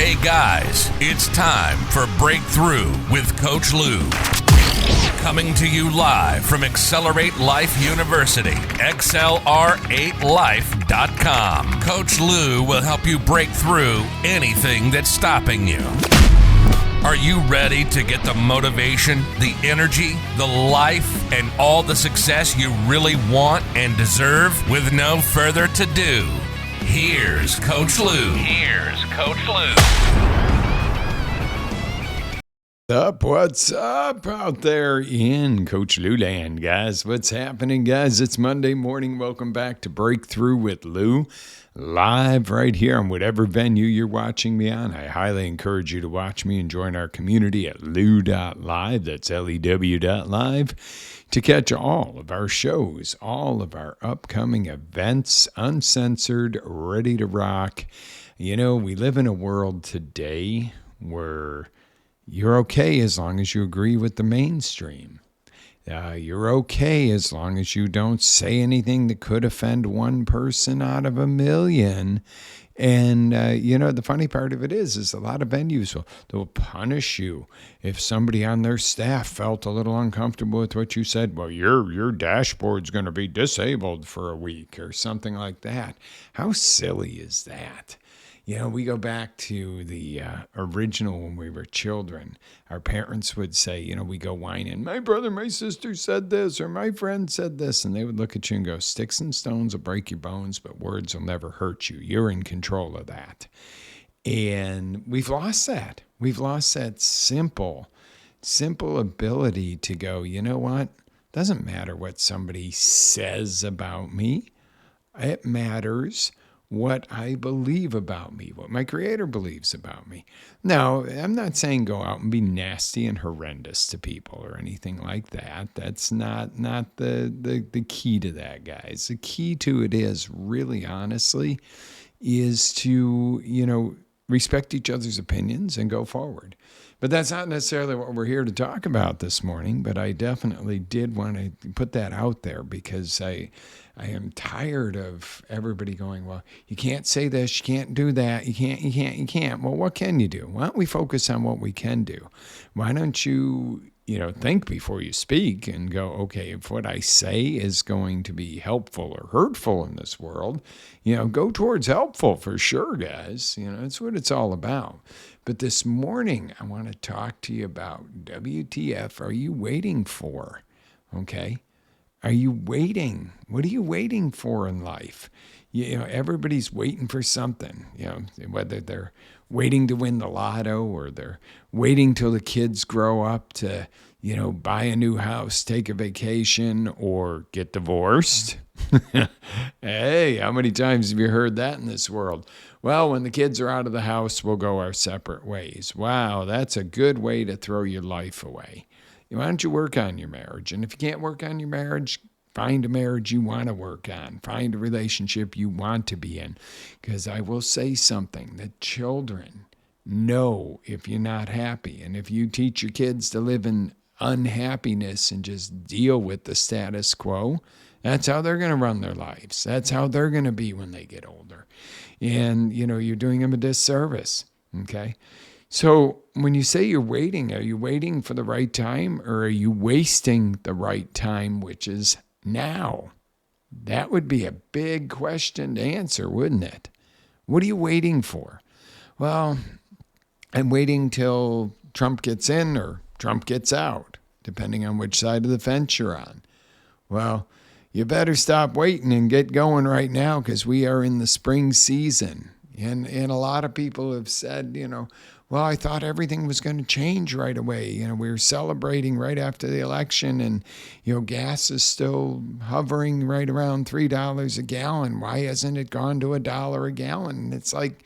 Hey guys, it's time for Breakthrough with Coach Lou. Coming to you live from Accelerate Life University, XLR8Life.com. Coach Lou will help you break through anything that's stopping you. Are you ready to get the motivation, the energy, the life, and all the success you really want and deserve? With no further ado, here's Coach Lou. What's up out there in Coach Lou land, guys? What's happening, guys? It's Monday morning. Welcome back to Breakthrough with Lou, live right here on whatever venue you're watching me on. I highly encourage you to watch me and join our community at lou.live. That's LEW.live to catch all of our shows, all of our upcoming events, uncensored, ready to rock. You know, we live in a world today where you're okay as long as you agree with the mainstream. You're okay as long as you don't say anything that could offend one person out of a million. And, the funny part of it is a lot of venues they'll punish you if somebody on their staff felt a little uncomfortable with what you said. Well, your dashboard's going to be disabled for a week or something like that. How silly is that? You know, we go back to the original when we were children. Our parents would say, we go whining, my brother, my sister said this, or my friend said this. And they would look at you and go, sticks and stones will break your bones, but words will never hurt you. You're in control of that. And we've lost that. We've lost that simple ability to go, you know what? Doesn't matter what somebody says about me. It matters what I believe about me, what my Creator believes about me. Now, I'm not saying go out and be nasty and horrendous to people or anything like that. That's not the key to that, guys. The key to it is, really honestly, is to, respect each other's opinions and go forward. But that's not necessarily what we're here to talk about this morning, but I definitely did want to put that out there because I am tired of everybody going, well, you can't say this, you can't do that, you can't. Well, what can you do? Why don't we focus on what we can do? Why don't you, think before you speak and go, okay, if what I say is going to be helpful or hurtful in this world, go towards helpful for sure, guys. That's what it's all about. But this morning, I want to talk to you about WTF are you waiting for? Okay? Are you waiting? What are you waiting for in life? Everybody's waiting for something, whether they're waiting to win the lotto or they're waiting till the kids grow up to, buy a new house, take a vacation, or get divorced. Hey, how many times have you heard that in this world? Well, when the kids are out of the house, we'll go our separate ways. Wow, that's a good way to throw your life away. Why don't you work on your marriage? And if you can't work on your marriage, find a marriage you want to work on. Find a relationship you want to be in. Because I will say something, that children know if you're not happy. And if you teach your kids to live in unhappiness and just deal with the status quo, that's how they're going to run their lives. That's how they're going to be when they get older. And, you're doing them a disservice, okay? So when you say you're waiting, are you waiting for the right time or are you wasting the right time, which is now? That would be a big question to answer, wouldn't it? What are you waiting for? Well, I'm waiting till Trump gets in or Trump gets out, depending on which side of the fence you're on. Well, you better stop waiting and get going right now because we are in the spring season. And a lot of people have said, well, I thought everything was going to change right away. We were celebrating right after the election and, gas is still hovering right around $3 a gallon. Why hasn't it gone to $1 a gallon? And it's like,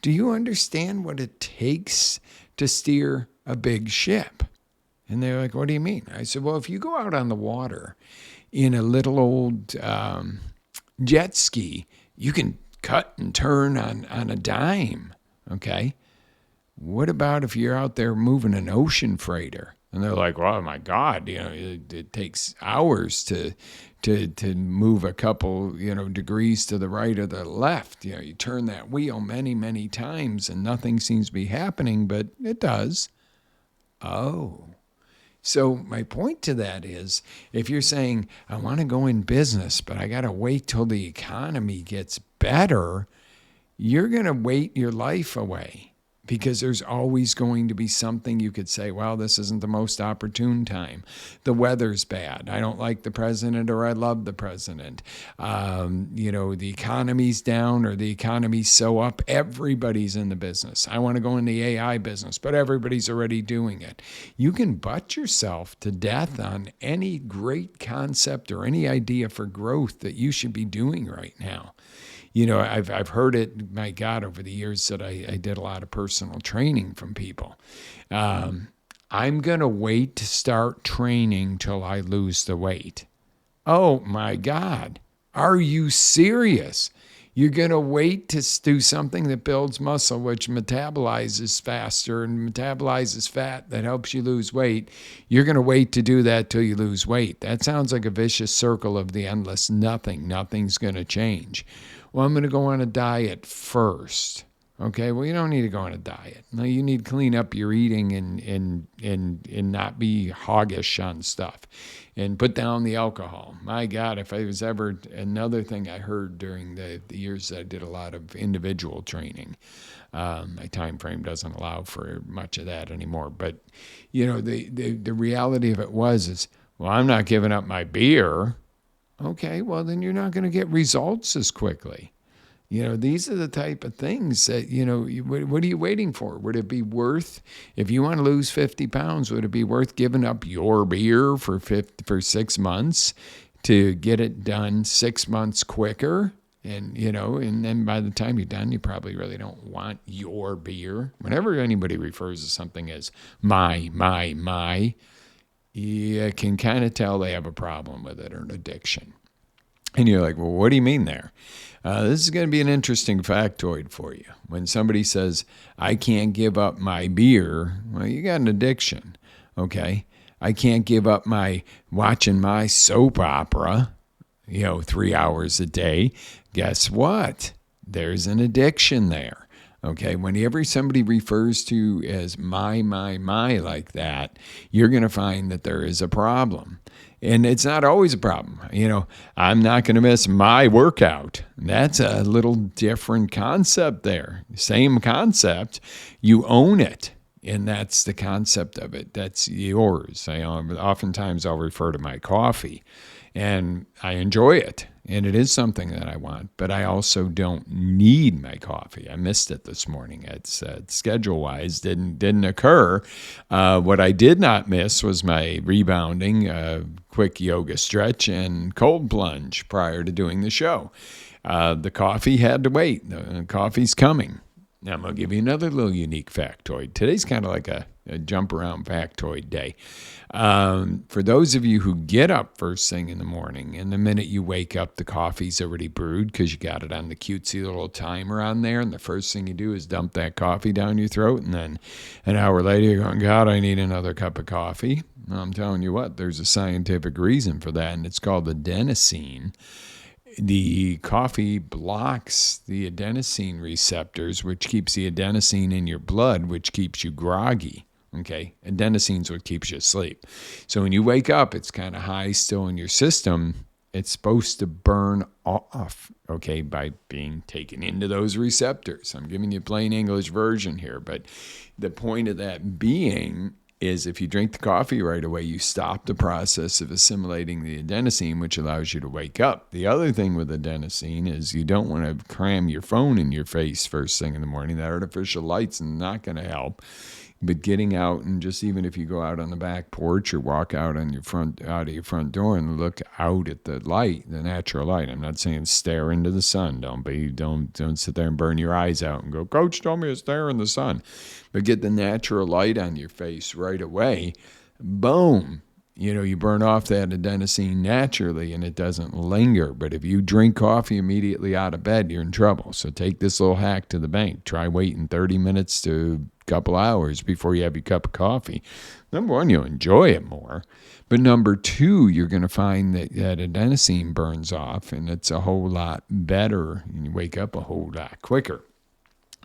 do you understand what it takes to steer a big ship? And they're like, what do you mean? I said, well, if you go out on the water in a little old jet ski, you can cut and turn on a dime, okay? What about if you're out there moving an ocean freighter? And they're like, "Oh my God, it takes hours to move a couple, degrees to the right or the left. You turn that wheel many, many times and nothing seems to be happening, but it does." Oh. So my point to that is, if you're saying, "I want to go in business, but I got to wait till the economy gets better," you're going to wait your life away. Because there's always going to be something you could say, "Well, this isn't the most opportune time. The weather's bad. I don't like the president, or I love the president. The economy's down, or the economy's so up. Everybody's in the business. I want to go in the AI business, but everybody's already doing it." You can butt yourself to death on any great concept or any idea for growth that you should be doing right now. I've heard it, my God, over the years that I did a lot of personal training from people. I'm going to wait to start training till I lose the weight. Oh, my God. Are you serious? You're going to wait to do something that builds muscle, which metabolizes faster and metabolizes fat that helps you lose weight. You're going to wait to do that till you lose weight. That sounds like a vicious circle of the endless nothing. Nothing's going to change. Well, I'm going to go on a diet first. Okay, well, you don't need to go on a diet. No, you need to clean up your eating and not be hoggish on stuff and put down the alcohol. My God, if I was ever, another thing I heard during the years that I did a lot of individual training, my time frame doesn't allow for much of that anymore. But, the reality of it is, well, I'm not giving up my beer. Okay, well, then you're not going to get results as quickly. These are the type of things that, what are you waiting for? Would it be worth, if you want to lose 50 pounds, would it be worth giving up your beer for 6 months to get it done 6 months quicker? And, and then by the time you're done, you probably really don't want your beer. Whenever anybody refers to something as my, you can kind of tell they have a problem with it or an addiction. And you're like, well, what do you mean there? This is going to be an interesting factoid for you. When somebody says, "I can't give up my beer," well, you got an addiction, okay? "I can't give up my watching my soap opera, 3 hours a day." Guess what? There's an addiction there. Okay, whenever somebody refers to as my like that, you're going to find that there is a problem. And it's not always a problem. I'm not going to miss my workout. That's a little different concept there. Same concept. You own it. And that's the concept of it. That's yours. Oftentimes I'll refer to my coffee. And I enjoy it. And it is something that I want, but I also don't need my coffee. I missed it this morning. It's schedule-wise didn't occur. What I did not miss was my rebounding, quick yoga stretch and cold plunge prior to doing the show. The coffee had to wait. The coffee's coming. Now I'm going to give you another little unique factoid. Today's kind of like a jump around factoid day. For those of you who get up first thing in the morning, and the minute you wake up, the coffee's already brewed because you got it on the cutesy little timer on there, and the first thing you do is dump that coffee down your throat, and then an hour later you're going, "God, I need another cup of coffee." Well, I'm telling you what, there's a scientific reason for that, and it's called adenosine. The coffee blocks the adenosine receptors, which keeps the adenosine in your blood, which keeps you groggy. Okay, adenosine's what keeps you asleep. So when you wake up, it's kind of high still in your system. It's supposed to burn off, okay, by being taken into those receptors. I'm giving you a plain English version here, but the point of that being is if you drink the coffee right away, you stop the process of assimilating the adenosine, which allows you to wake up. The other thing with adenosine is you don't want to cram your phone in your face first thing in the morning. That artificial light's not going to help. But getting out, and just even if you go out on the back porch or walk out on out of your front door and look out at the light, the natural light. I'm not saying stare into the sun. Don't sit there and burn your eyes out and go, "Coach told me to stare in the sun." But get the natural light on your face right away. Boom. You burn off that adenosine naturally and it doesn't linger. But if you drink coffee immediately out of bed, you're in trouble. So take this little hack to the bank. Try waiting 30 minutes to a couple hours before you have your cup of coffee. Number one, you'll enjoy it more. But number two, you're going to find that adenosine burns off and it's a whole lot better and you wake up a whole lot quicker.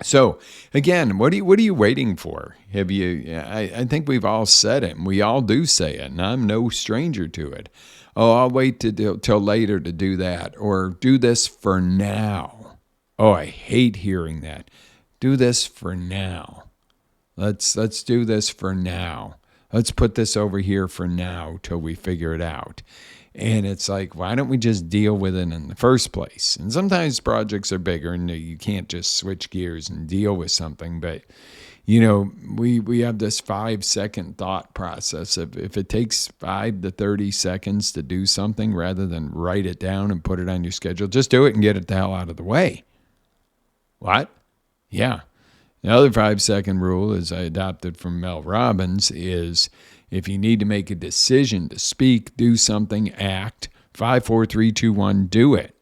So again, what are you waiting for? Have you? I think we've all said it, and we all do say it, and I'm no stranger to it. Oh, I'll wait till later to do that, or do this for now. Oh, I hate hearing that. Do this for now. Let's do this for now. Let's put this over here for now till we figure it out. And it's like, why don't we just deal with it in the first place? And sometimes projects are bigger and you can't just switch gears and deal with something. But, we have this 5-second thought process. If it takes 5 to 30 seconds to do something rather than write it down and put it on your schedule, just do it and get it the hell out of the way. What? Yeah. The other 5-second rule, as I adopted from Mel Robbins, is if you need to make a decision to speak, do something, act, 5, 4, 3, 2, 1, do it.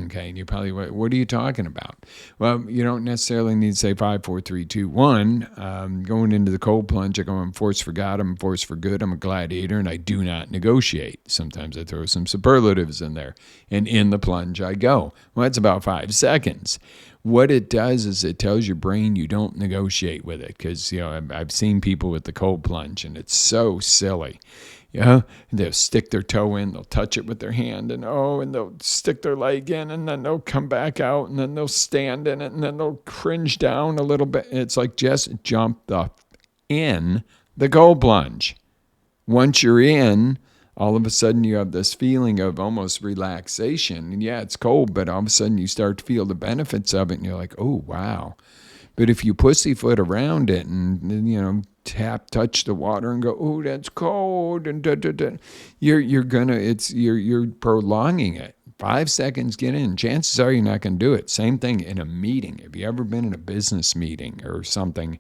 Okay, and you're probably, what are you talking about? Well, you don't necessarily need to say 5, 4, 3, 2, 1. Going into the cold plunge, I go, I'm force for God, I'm force for good, I'm a gladiator, and I do not negotiate. Sometimes I throw some superlatives in there, and in the plunge I go. Well, that's about 5 seconds. What it does is it tells your brain you don't negotiate with it because, I've seen people with the cold plunge, and it's so silly. They'll stick their toe in, they'll touch it with their hand, and they'll stick their leg in, and then they'll come back out, and then they'll stand in it, and then they'll cringe down a little bit. It's like just jump in the cold plunge. Once you're in, all of a sudden you have this feeling of almost relaxation. And yeah, it's cold, but all of a sudden you start to feel the benefits of it, and you're like, oh, wow. But if you pussyfoot around it and, touch the water and go, oh, that's cold, and you're prolonging it. 5 seconds, get in. Chances are you're not going to do it. Same thing in a meeting. Have you ever been in a business meeting or something,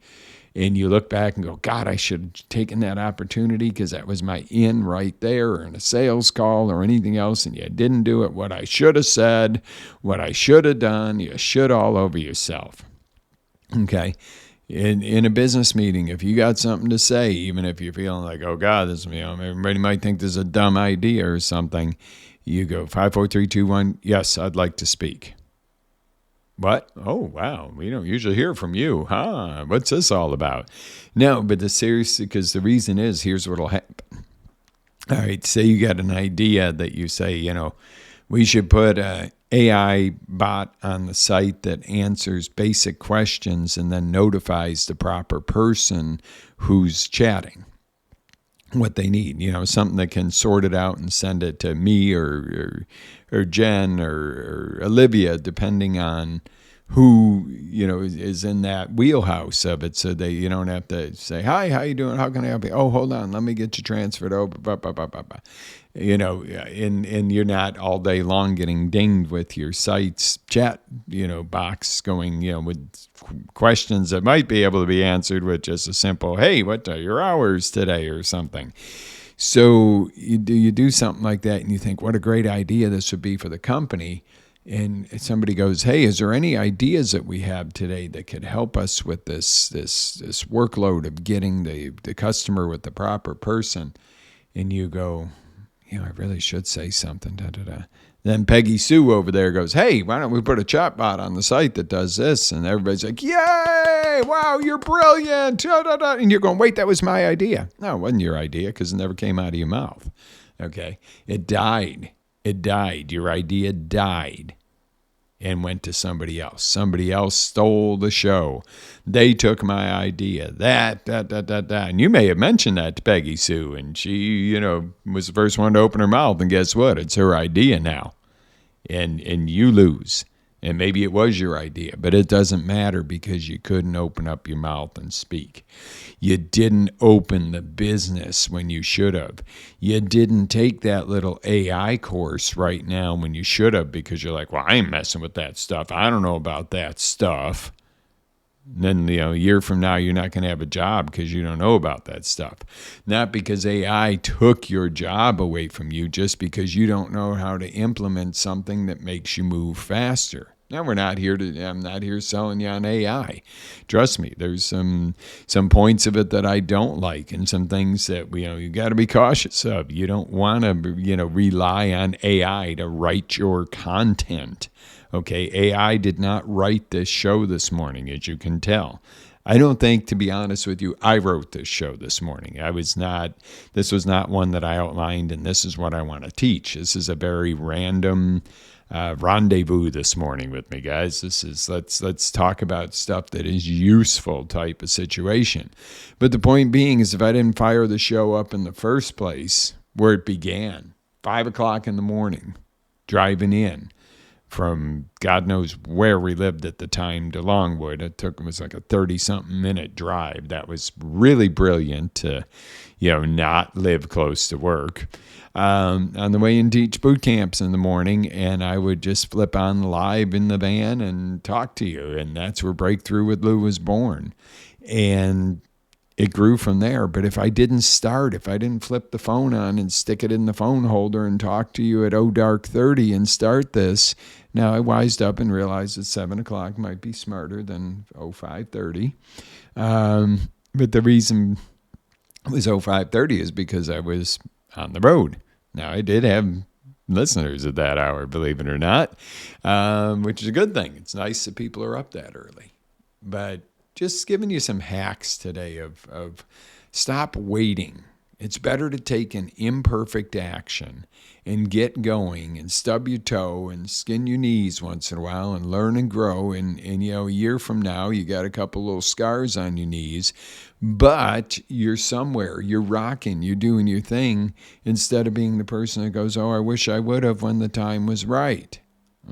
and you look back and go, God, I should have taken that opportunity because that was my in right there, or in a sales call or anything else, and you didn't do it. What I should have said, what I should have done, you should all over yourself. Okay? In a business meeting, if you got something to say, even if you're feeling like, oh, God, everybody might think this is a dumb idea or something, you go 5, 4, 3, 2, 1. Yes, I'd like to speak. What? Oh, wow. We don't usually hear from you. Huh? What's this all about? No, but because the reason is, here's what'll happen. All right, say you got an idea that you say, we should put a AI bot on the site that answers basic questions and then notifies the proper person who's chatting what they need, something that can sort it out and send it to me or Jen or Olivia, depending on who, is in that wheelhouse of it, so that you don't have to say, hi, how you doing? How can I help you? Oh, hold on, let me get you transferred over. And you're not all day long getting dinged with your site's chat, box going, with questions that might be able to be answered with just a simple, hey, what are your hours today or something. So you do something like that and you think, what a great idea this would be for the company. And somebody goes, hey, is there any ideas that we have today that could help us with this workload of getting the customer with the proper person? And you go, I really should say something. Then Peggy Sue over there goes, hey, why don't we put a chatbot on the site that does this? And everybody's like, yay, wow, you're brilliant. And you're going, wait, that was my idea. No, it wasn't your idea because it never came out of your mouth. Okay, it died. Your idea died and went to somebody else. Somebody else stole the show. They took my idea. That. And you may have mentioned that to Peggy Sue, and she, was the first one to open her mouth, and guess what? It's her idea now. And you lose. And maybe it was your idea, but it doesn't matter because you couldn't open up your mouth and speak. You didn't open the business when you should have. You didn't take that little AI course right now when you should have because you're like, well, I ain't messing with that stuff. I don't know about that stuff. Then, a year from now, you're not going to have a job because you don't know about that stuff. Not because AI took your job away from you, just because you don't know how to implement something that makes you move faster. Now, I'm not here selling you on AI. Trust me, there's some points of it that I don't like, and some things that, you got to be cautious of. You don't want to, rely on AI to write your content. Okay, AI did not write this show this morning, as you can tell. I don't think, to be honest with you, I wrote this show this morning. This was not one that I outlined, and this is what I want to teach. This is a very random rendezvous this morning with me, guys. This is let's talk about stuff that is useful type of situation. But the point being is, if I didn't fire the show up in the first place, where it began, 5 o'clock in the morning, driving in from God knows where we lived at the time to Longwood. It was like a 30-something minute drive. That was really brilliant to, not live close to work. On the way in, teach boot camps in the morning, and I would just flip on live in the van and talk to you. And that's where Breakthrough with Lou was born. And it grew from there. But if I didn't flip the phone on and stick it in the phone holder and talk to you at dark 30 and start this, now I wised up and realized that 7 o'clock might be smarter than 05:30. But the reason it was 05:30 is because I was on the road. Now, I did have listeners at that hour, believe it or not, which is a good thing. It's nice that people are up that early. But just giving you some hacks today of stop waiting. It's better to take an imperfect action and get going and stub your toe and skin your knees once in a while and learn and grow. And a year from now, you got a couple little scars on your knees, but you're somewhere, you're rocking, you're doing your thing, instead of being the person that goes, I wish I would have when the time was right.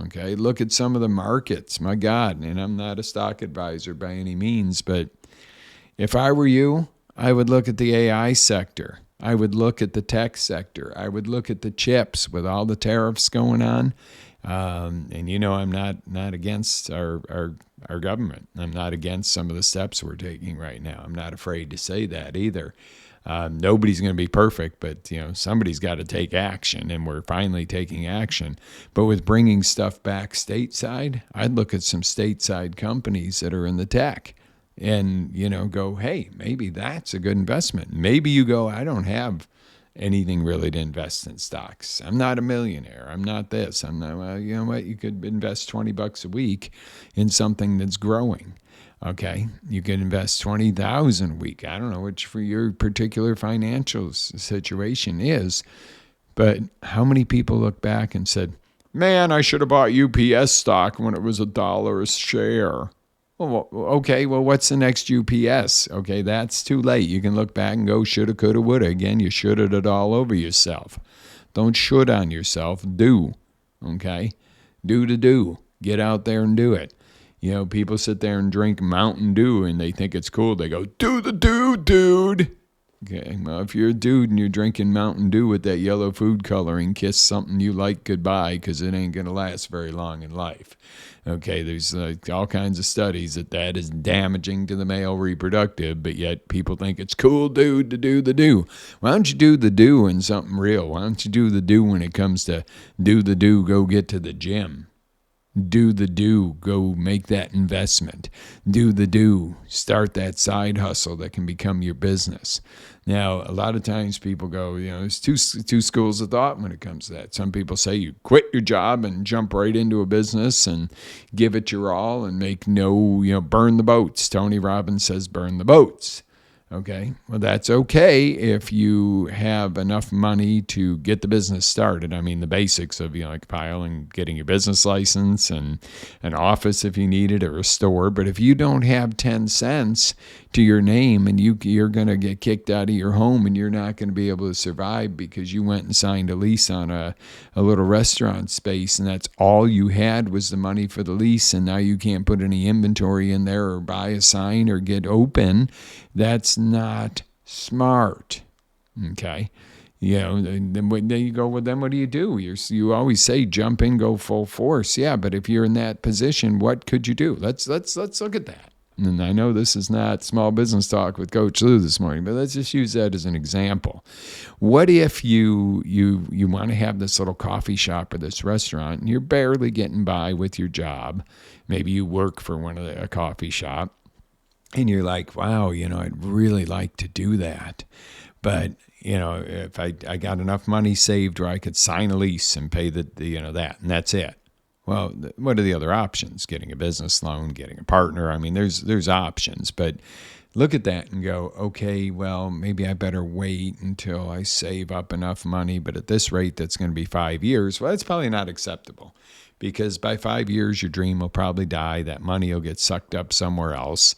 Okay, look at some of the markets. My God, and I'm not a stock advisor by any means, but if I were you, I would look at the AI sector. I would look at the tech sector. I would look at the chips with all the tariffs going on. And I'm not against our government. I'm not against some of the steps we're taking right now. I'm not afraid to say that either. Nobody's going to be perfect, but somebody's got to take action, and we're finally taking action. But with bringing stuff back stateside, I'd look at some stateside companies that are in the tech and, go, hey, maybe that's a good investment. Maybe you go, I don't have anything really to invest in stocks. I'm not a millionaire. I'm not this. I'm not, well, you know what? You could invest $20 a week in something that's growing. Okay, you can invest $20,000 a week. I don't know which for your particular financial situation is, but how many people look back and said, man, I should have bought UPS stock when it was $1 a share. Well, okay, well, what's the next UPS? Okay, that's too late. You can look back and go, shoulda, coulda, woulda. Again, you shoulda it all over yourself. Don't should on yourself. Do, okay? Do. Get out there and do it. People sit there and drink Mountain Dew and they think it's cool. They go, do the do, dude. Okay, well, if you're a dude and you're drinking Mountain Dew with that yellow food coloring, kiss something you like goodbye, because it ain't going to last very long in life. Okay, there's all kinds of studies that is damaging to the male reproductive, but yet people think it's cool, dude, to do the do. Why don't you do the do in something real? Why don't you do the do when it comes to do the do, go get to the gym? Do the do, go make that investment. Do the do, start that side hustle that can become your business. Now, a lot of times people go, there's two schools of thought when it comes to that. Some people say you quit your job and jump right into a business and give it your all and make burn the boats. Tony Robbins says burn the boats. Okay, well, that's okay if you have enough money to get the business started. I mean, the basics of, like filing, getting your business license and an office if you need it, or a store. But if you don't have 10 cents to your name and you're going to get kicked out of your home and you're not going to be able to survive because you went and signed a lease on a little restaurant space and that's all you had was the money for the lease, and now you can't put any inventory in there or buy a sign or get open, that's not smart. Okay. Then you go, well, then what do? You always say jump in, go full force. Yeah, but if you're in that position, what could you do? Let's look at that. And I know this is not small business talk with Coach Lou this morning, but let's just use that as an example. What if you want to have this little coffee shop or this restaurant, and you're barely getting by with your job? Maybe you work for a coffee shop, and you're like, wow, I'd really like to do that. But, if I got enough money saved where I could sign a lease and pay that, and that's it. Well, what are the other options? Getting a business loan, getting a partner. I mean, there's options, but look at that and go, okay, well, maybe I better wait until I save up enough money. But at this rate, that's going to be 5 years. Well, that's probably not acceptable, because by 5 years, your dream will probably die. That money will get sucked up somewhere else.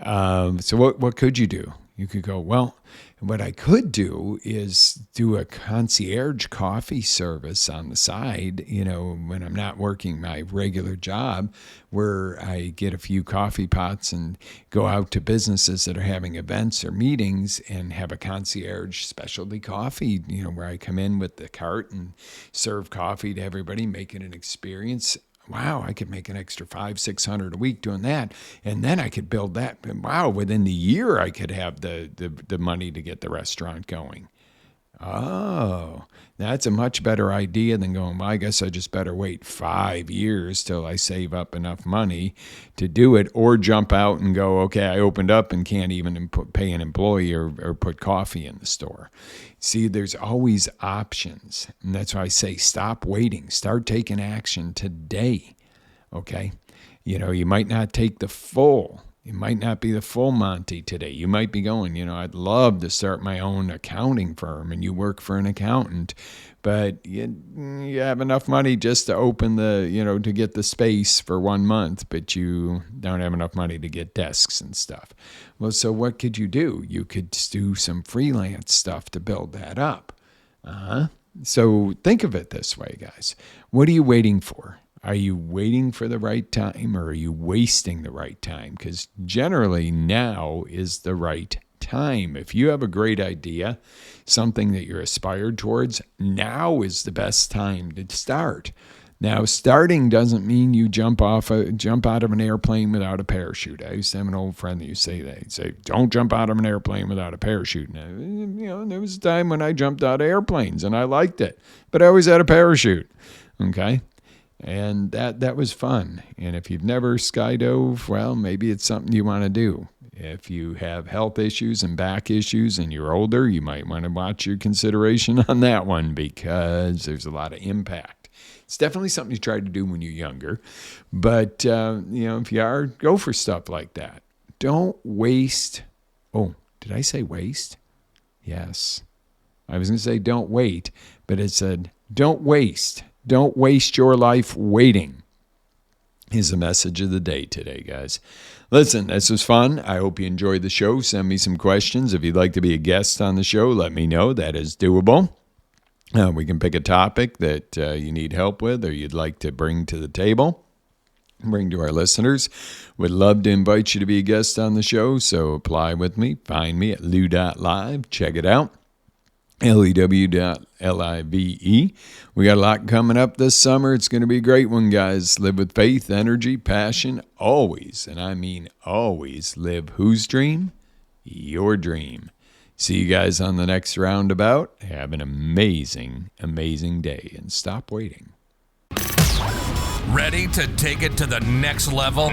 So what could you do? You could go, well, what I could do is do a concierge coffee service on the side, when I'm not working my regular job, where I get a few coffee pots and go out to businesses that are having events or meetings and have a concierge specialty coffee, where I come in with the cart and serve coffee to everybody, make it an experience. Wow, I could make an extra $500-600 a week doing that, and then I could build that. And wow, within the year I could have the money to get the restaurant going. Oh, that's a much better idea than going, well, I guess I just better wait 5 years till I save up enough money to do it, or jump out and go, okay, I opened up and can't even pay an employee or put coffee in the store. See, there's always options. And that's why I say stop waiting. Start taking action today, okay? You might not take the full. You might not be the full Monty today. You might be going, I'd love to start my own accounting firm, and you work for an accountant, but you have enough money just to open to get the space for 1 month, but you don't have enough money to get desks and stuff. Well, so what could you do? You could do some freelance stuff to build that up. So think of it this way, guys. What are you waiting for? Are you waiting for the right time, or are you wasting the right time? Because generally now is the right time. If you have a great idea, something that you're aspired towards, now is the best time to start. Now, starting doesn't mean you jump out of an airplane without a parachute. I used to have an old friend that used to say that. He'd say, don't jump out of an airplane without a parachute. Now, there was a time when I jumped out of airplanes and I liked it, but I always had a parachute. Okay? And that was fun. And if you've never skydove, well, maybe it's something you want to do. If you have health issues and back issues and you're older, you might want to watch your consideration on that one, because there's a lot of impact. It's definitely something you try to do when you're younger. But, if you are, go for stuff like that. Don't waste. Oh, did I say waste? Yes. I was going to say don't wait, but it said don't waste. Don't waste your life waiting is the message of the day today, guys. Listen, this was fun. I hope you enjoyed the show. Send me some questions. If you'd like to be a guest on the show, let me know. That is doable. We can pick a topic that you need help with or you'd like to bring to the table, bring to our listeners. Would love to invite you to be a guest on the show, so apply with me. Find me at lou.live. Check it out. lew.live. We got a lot coming up this summer. It's going to be a great one, guys. Live with faith, energy, passion, always, and I mean always, live whose dream? Your dream. See you guys on the next roundabout. Have an amazing, amazing day, and stop waiting. Ready to take it to the next level?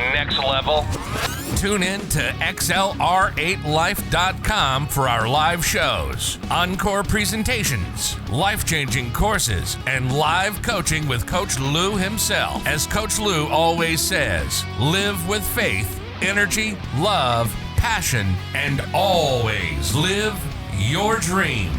Tune in to XLR8Life.com for our live shows, encore presentations, life-changing courses, and live coaching with Coach Lou himself. As Coach Lou always says, live with faith, energy, love, passion, and always live your dream.